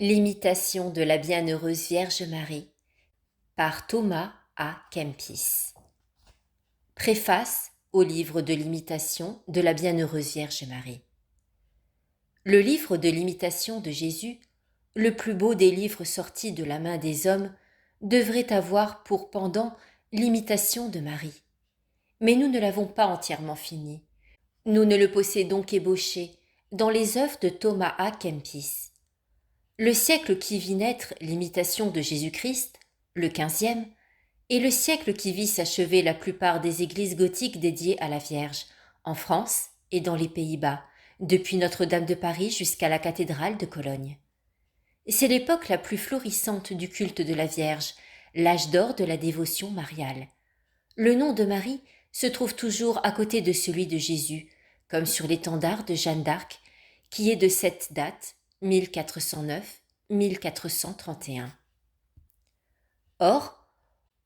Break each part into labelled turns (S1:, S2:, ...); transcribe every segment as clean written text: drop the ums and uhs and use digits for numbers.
S1: L'imitation de la Bienheureuse Vierge Marie par Thomas à Kempis. Préface au livre de l'imitation de la Bienheureuse Vierge Marie. Le livre de l'imitation de Jésus, le plus beau des livres sortis de la main des hommes, devrait avoir pour pendant l'imitation de Marie. Mais nous ne l'avons pas entièrement fini. Nous ne le possédons qu'ébauché dans les œuvres de Thomas à Kempis. Le siècle qui vit naître l'imitation de Jésus-Christ, le XVe, est le siècle qui vit s'achever la plupart des églises gothiques dédiées à la Vierge, en France et dans les Pays-Bas, depuis Notre-Dame de Paris jusqu'à la cathédrale de Cologne. C'est l'époque la plus florissante du culte de la Vierge, l'âge d'or de la dévotion mariale. Le nom de Marie se trouve toujours à côté de celui de Jésus, comme sur l'étendard de Jeanne d'Arc, qui est de cette date, 1409-1431. Or,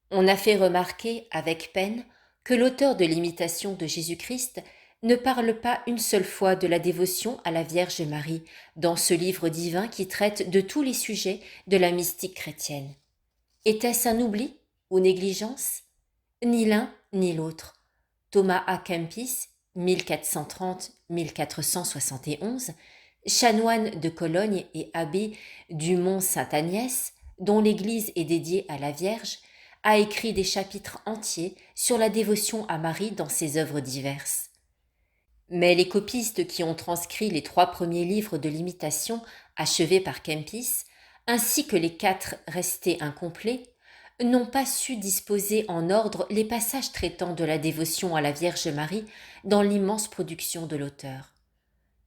S1: on a fait remarquer avec peine que l'auteur de l'imitation de Jésus-Christ ne parle pas une seule fois de la dévotion à la Vierge Marie dans ce livre divin qui traite de tous les sujets de la mystique chrétienne. Était-ce un oubli ou négligence ? Ni l'un ni l'autre. Thomas à Kempis, 1430-1471, chanoine de Cologne et abbé du Mont Sainte-Agnès, dont l'église est dédiée à la Vierge, a écrit des chapitres entiers sur la dévotion à Marie dans ses œuvres diverses. Mais les copistes qui ont transcrit les 3 premiers livres de l'imitation achevés par Kempis, ainsi que les 4 restés incomplets, n'ont pas su disposer en ordre les passages traitant de la dévotion à la Vierge Marie dans l'immense production de l'auteur.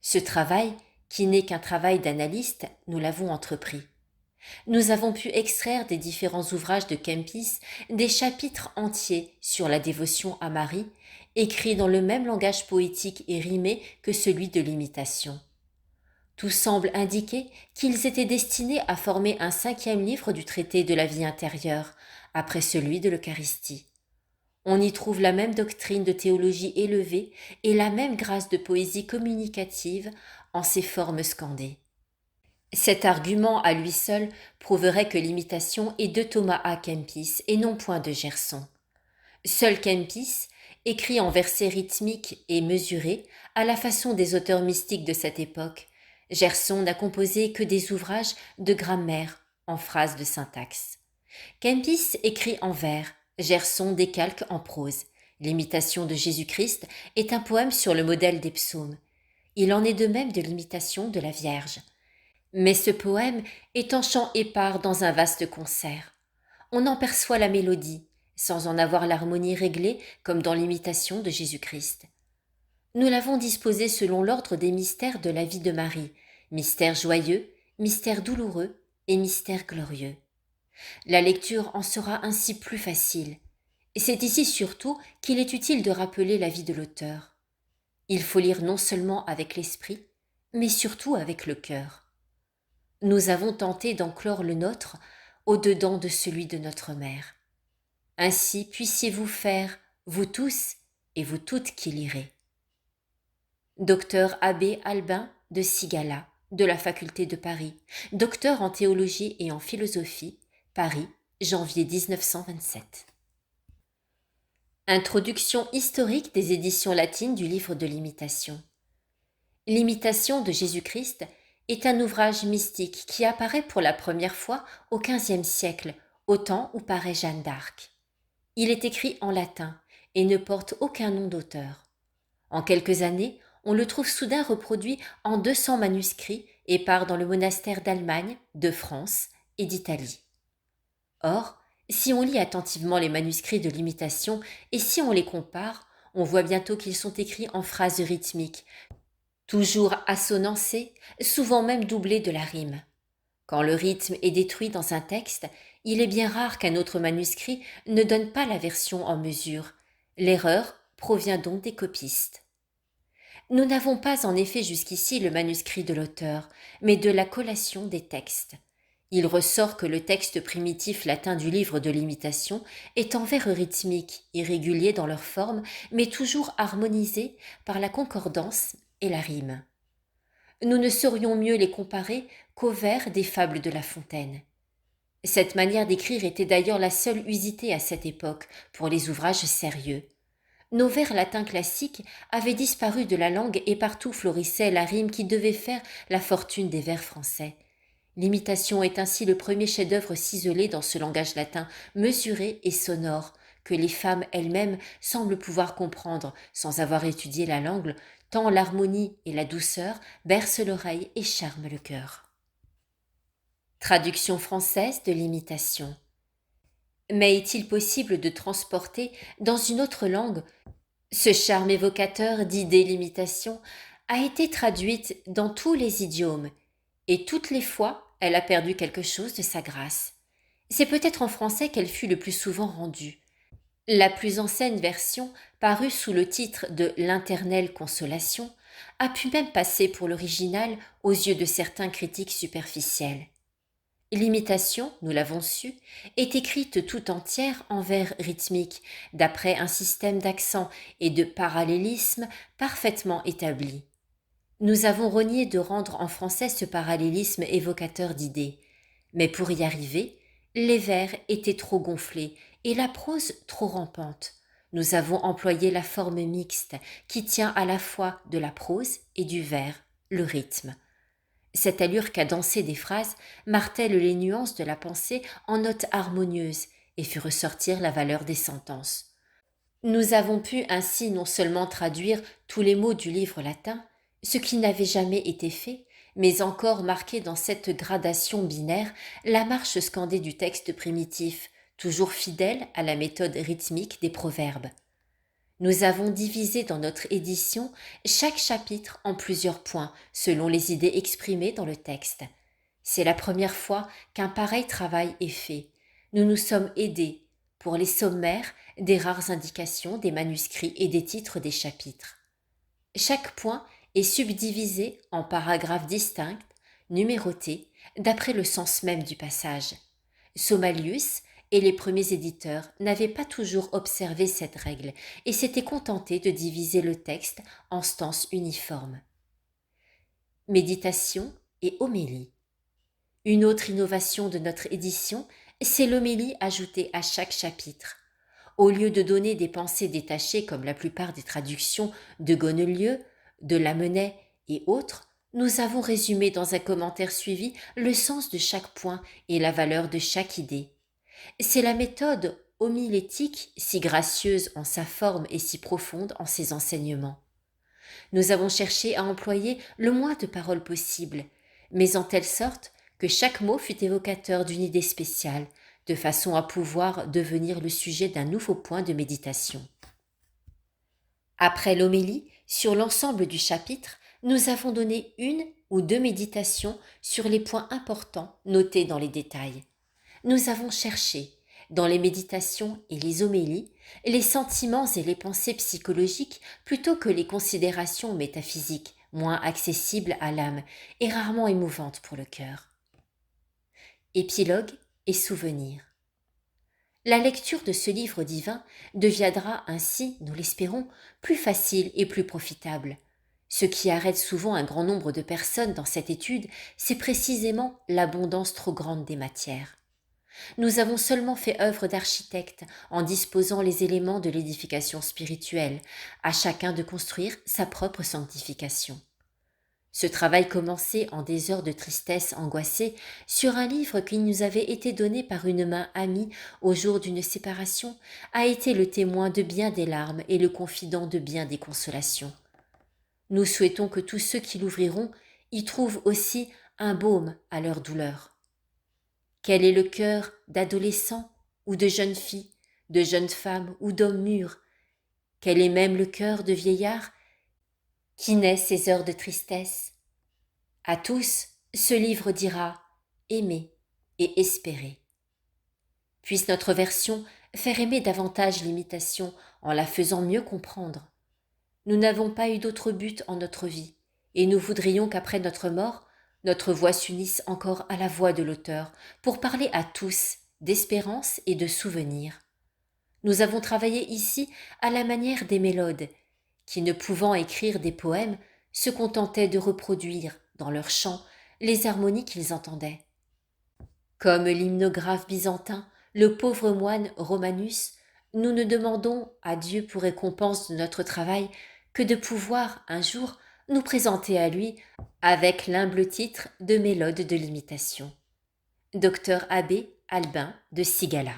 S1: Ce travail, qui n'est qu'un travail d'analyste, nous l'avons entrepris. Nous avons pu extraire des différents ouvrages de Kempis des chapitres entiers sur la dévotion à Marie, écrits dans le même langage poétique et rimé que celui de l'imitation. Tout semble indiquer qu'ils étaient destinés à former un 5e livre du traité de la vie intérieure, après celui de l'Eucharistie. On y trouve la même doctrine de théologie élevée et la même grâce de poésie communicative en ses formes scandées. Cet argument à lui seul prouverait que l'imitation est de Thomas à Kempis et non point de Gerson. Seul Kempis écrit en versets rythmiques et mesurés à la façon des auteurs mystiques de cette époque. Gerson n'a composé que des ouvrages de grammaire en phrases de syntaxe. Kempis écrit en vers, Gerson décalque en prose. L'imitation de Jésus-Christ est un poème sur le modèle des psaumes. Il en est de même de l'imitation de la Vierge. Mais ce poème est en chant épars dans un vaste concert. On en perçoit la mélodie, sans en avoir l'harmonie réglée comme dans l'imitation de Jésus-Christ. Nous l'avons disposé selon l'ordre des mystères de la vie de Marie, mystère joyeux, mystère douloureux et mystère glorieux. La lecture en sera ainsi plus facile. Et c'est ici surtout qu'il est utile de rappeler la vie de l'auteur. Il faut lire non seulement avec l'esprit, mais surtout avec le cœur. Nous avons tenté d'en clore le nôtre au-dedans de celui de notre mère. Ainsi puissiez-vous faire, vous tous et vous toutes qui lirez. Docteur Abbé Albin de Sigala, de la faculté de Paris, docteur en théologie et en philosophie, Paris, janvier 1927. Introduction historique des éditions latines du livre de l'imitation. L'imitation de Jésus-Christ est un ouvrage mystique qui apparaît pour la première fois au XVe siècle, au temps où paraît Jeanne d'Arc. Il est écrit en latin et ne porte aucun nom d'auteur. En quelques années, on le trouve soudain reproduit en 200 manuscrits et part dans le monastère d'Allemagne, de France et d'Italie. Or, si on lit attentivement les manuscrits de l'imitation et si on les compare, on voit bientôt qu'ils sont écrits en phrases rythmiques, toujours assonancées, souvent même doublées de la rime. Quand le rythme est détruit dans un texte, il est bien rare qu'un autre manuscrit ne donne pas la version en mesure. L'erreur provient donc des copistes. Nous n'avons pas en effet jusqu'ici le manuscrit de l'auteur, mais de la collation des textes. Il ressort que le texte primitif latin du livre de l'imitation est en vers rythmiques, irréguliers dans leur forme, mais toujours harmonisés par la concordance et la rime. Nous ne saurions mieux les comparer qu'aux vers des fables de La Fontaine. Cette manière d'écrire était d'ailleurs la seule usitée à cette époque pour les ouvrages sérieux. Nos vers latins classiques avaient disparu de la langue et partout florissait la rime qui devait faire la fortune des vers français. L'imitation est ainsi le premier chef-d'œuvre ciselé dans ce langage latin, mesuré et sonore, que les femmes elles-mêmes semblent pouvoir comprendre sans avoir étudié la langue, tant l'harmonie et la douceur bercent l'oreille et charment le cœur. Traduction française de l'imitation. Mais est-il possible de transporter dans une autre langue ce charme évocateur d'idées l'imitation a été traduite dans tous les idiomes, et toutes les fois elle a perdu quelque chose de sa grâce. C'est peut-être en français qu'elle fut le plus souvent rendue. La plus ancienne version, parue sous le titre de L'Internelle Consolation, a pu même passer pour l'original aux yeux de certains critiques superficiels. L'imitation, nous l'avons su, est écrite tout entière en vers rythmiques, d'après un système d'accent et de parallélisme parfaitement établi. Nous avons renié de rendre en français ce parallélisme évocateur d'idées, mais pour y arriver, les vers étaient trop gonflés et la prose trop rampante. Nous avons employé la forme mixte qui tient à la fois de la prose et du vers, le rythme. Cette allure cadencée des phrases martèle les nuances de la pensée en notes harmonieuses et fait ressortir la valeur des sentences. Nous avons pu ainsi non seulement traduire tous les mots du livre latin, ce qui n'avait jamais été fait, mais encore marquer dans cette gradation binaire la marche scandée du texte primitif, toujours fidèle à la méthode rythmique des proverbes. Nous avons divisé dans notre édition chaque chapitre en plusieurs points selon les idées exprimées dans le texte. C'est la première fois qu'un pareil travail est fait. Nous nous sommes aidés, pour les sommaires, des rares indications des manuscrits et des titres des chapitres. Chaque point est subdivisé en paragraphes distincts, numérotés, d'après le sens même du passage. Somalius et les premiers éditeurs n'avaient pas toujours observé cette règle et s'étaient contentés de diviser le texte en stances uniformes. Méditation et homélie. Une autre innovation de notre édition, c'est l'homélie ajoutée à chaque chapitre. Au lieu de donner des pensées détachées comme la plupart des traductions de Gonnelieu, de Lamennais et autres, nous avons résumé dans un commentaire suivi le sens de chaque point et la valeur de chaque idée. C'est la méthode homilétique, si gracieuse en sa forme et si profonde en ses enseignements. Nous avons cherché à employer le moins de paroles possible, mais en telle sorte que chaque mot fût évocateur d'une idée spéciale, de façon à pouvoir devenir le sujet d'un nouveau point de méditation. Après l'homélie, sur l'ensemble du chapitre, nous avons donné une ou deux méditations sur les points importants notés dans les détails. Nous avons cherché, dans les méditations et les homélies, les sentiments et les pensées psychologiques plutôt que les considérations métaphysiques, moins accessibles à l'âme et rarement émouvantes pour le cœur. Épilogue et souvenirs. La lecture de ce livre divin deviendra ainsi, nous l'espérons, plus facile et plus profitable. Ce qui arrête souvent un grand nombre de personnes dans cette étude, c'est précisément l'abondance trop grande des matières. Nous avons seulement fait œuvre d'architecte en disposant les éléments de l'édification spirituelle, à chacun de construire sa propre sanctification. Ce travail commencé en des heures de tristesse angoissée sur un livre qui nous avait été donné par une main amie au jour d'une séparation a été le témoin de bien des larmes et le confident de bien des consolations. Nous souhaitons que tous ceux qui l'ouvriront y trouvent aussi un baume à leur douleur. Quel est le cœur d'adolescent ou de jeune fille, de jeune femme ou d'homme mûr? Quel est même le cœur de vieillard qui naît ces heures de tristesse? À tous, ce livre dira « aimer et espérer ». Puisse notre version faire aimer davantage l'imitation en la faisant mieux comprendre. Nous n'avons pas eu d'autre but en notre vie, et nous voudrions qu'après notre mort, notre voix s'unisse encore à la voix de l'auteur pour parler à tous d'espérance et de souvenirs. Nous avons travaillé ici à la manière des mélodes, qui, ne pouvant écrire des poèmes, se contentaient de reproduire, dans leur chant, les harmonies qu'ils entendaient. Comme l'hymnographe byzantin, le pauvre moine Romanus, nous ne demandons à Dieu pour récompense de notre travail que de pouvoir, un jour, nous présenter à lui avec l'humble titre de mélode de l'imitation. Docteur Abbé Albin de Sigala.